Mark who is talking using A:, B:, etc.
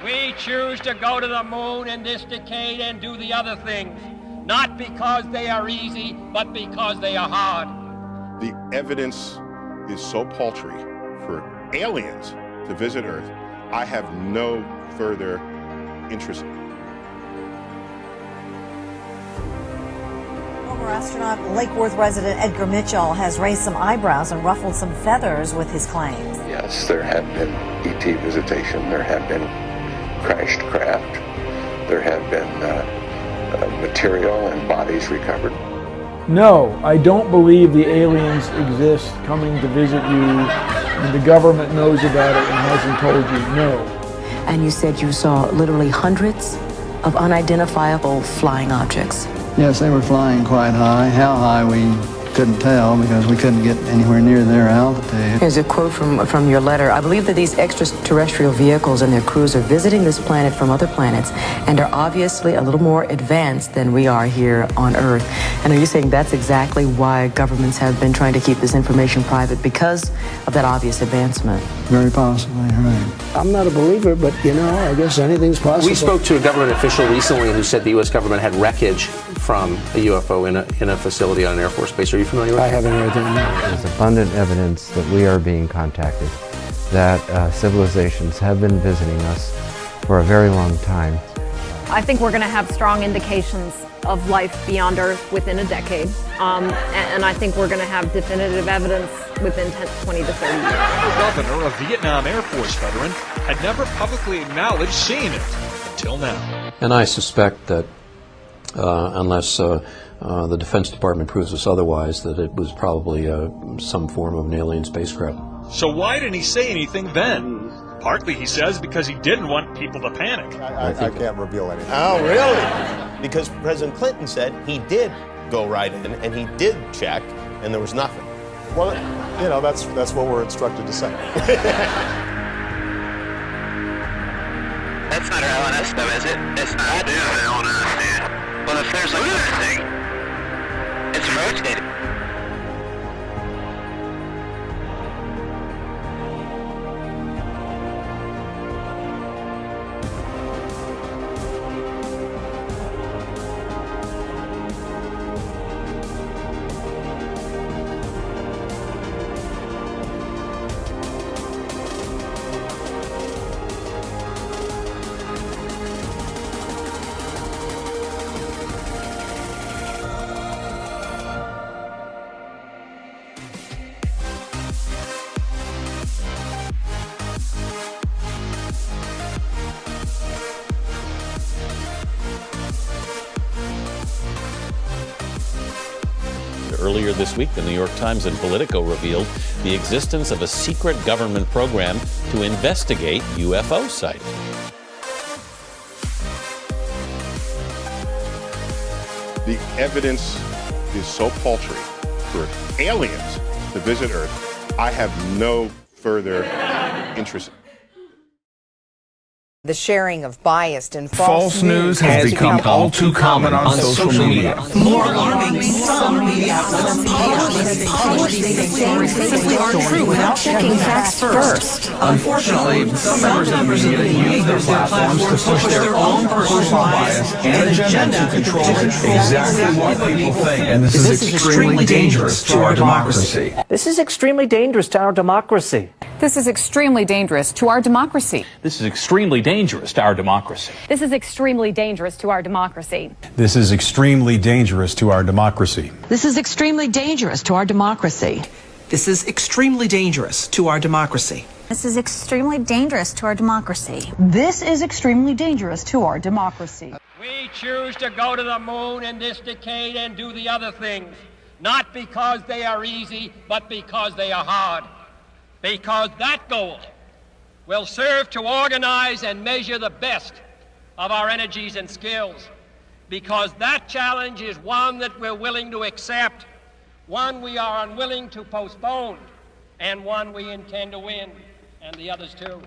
A: We choose to go to the moon in this decade and do the other things, not because they are easy, but because they are hard.
B: The evidence is so paltry for aliens to visit Earth, I have no further interest.
C: Former astronaut Lake Worth resident Edgar Mitchell has raised some eyebrows and ruffled some feathers with his claims.
D: Yes, there have been ET visitation, there have been crashed craft, there have been material and bodies recovered.
E: No, I don't believe the aliens exist coming to visit you and the government knows about it and hasn't told you. No.
F: And you said you saw literally hundreds of unidentifiable flying objects.
G: Yes, they were flying quite high. How high we couldn't tell because we couldn't get anywhere near their altitude.
F: Here's a quote from your letter. I believe that these extraterrestrial vehicles and their crews are visiting this planet from other planets and are obviously a little more advanced than we are here on Earth. And are you saying that's exactly why governments have been trying to keep this information private, because of that obvious advancement?
G: Very possibly, right.
H: I'm not a believer, but, I guess anything's possible.
I: We spoke to a government official recently who said the U.S. government had wreckage from a UFO in a facility on an Air Force base. Are you familiar with that?
H: I haven't heard that.
J: There's abundant evidence that we are being contacted, that civilizations have been visiting us for a very long time.
K: I think we're going to have strong indications of life beyond Earth within a decade. And I think we're going to have definitive evidence within 20 to 30 years.
L: The governor, a Vietnam Air Force veteran, had never publicly acknowledged seeing it until now.
M: And I suspect that unless the Defense Department proves us otherwise, that it was probably some form of an alien spacecraft.
L: So why didn't he say anything then? Partly, he says, because he didn't want people to panic.
N: I can't reveal anything.
O: Oh, really? Because President Clinton said he did go right in, and he did check, and there was nothing.
N: Well, that's what we're instructed to say.
P: That's not our LNS, though, is it? It's not. It is LNS, dude. Well, if there's another thing, it's rotating.
Q: Earlier this week, the New York Times and Politico revealed the existence of a secret government program to investigate UFO sightings.
B: The evidence is so paltry for aliens to visit Earth, I have no further interest.
R: The sharing of biased and
S: false news has become all too common on social media.
R: More alarming, some media outlets publish these things they think are true without checking facts first.
S: Unfortunately, some members of the media use their platforms to push their own personal bias and agenda to control exactly what people think. And this is extremely dangerous to our democracy.
H: This is extremely dangerous to our democracy.
K: This is extremely dangerous to our democracy.
S: This is extremely dangerous to our democracy.
K: This is extremely dangerous to our democracy.
T: This is extremely dangerous to our democracy.
F: This is extremely dangerous to our democracy.
R: This is extremely dangerous to our democracy.
K: This is extremely dangerous to our democracy.
C: This is extremely dangerous to our democracy.
A: We choose to go to the moon in this decade and do the other things, not because they are easy, but because they are hard. Because that goal will serve to organize and measure the best of our energies and skills. Because that challenge is one that we're willing to accept, one we are unwilling to postpone, and one we intend to win, and the others too.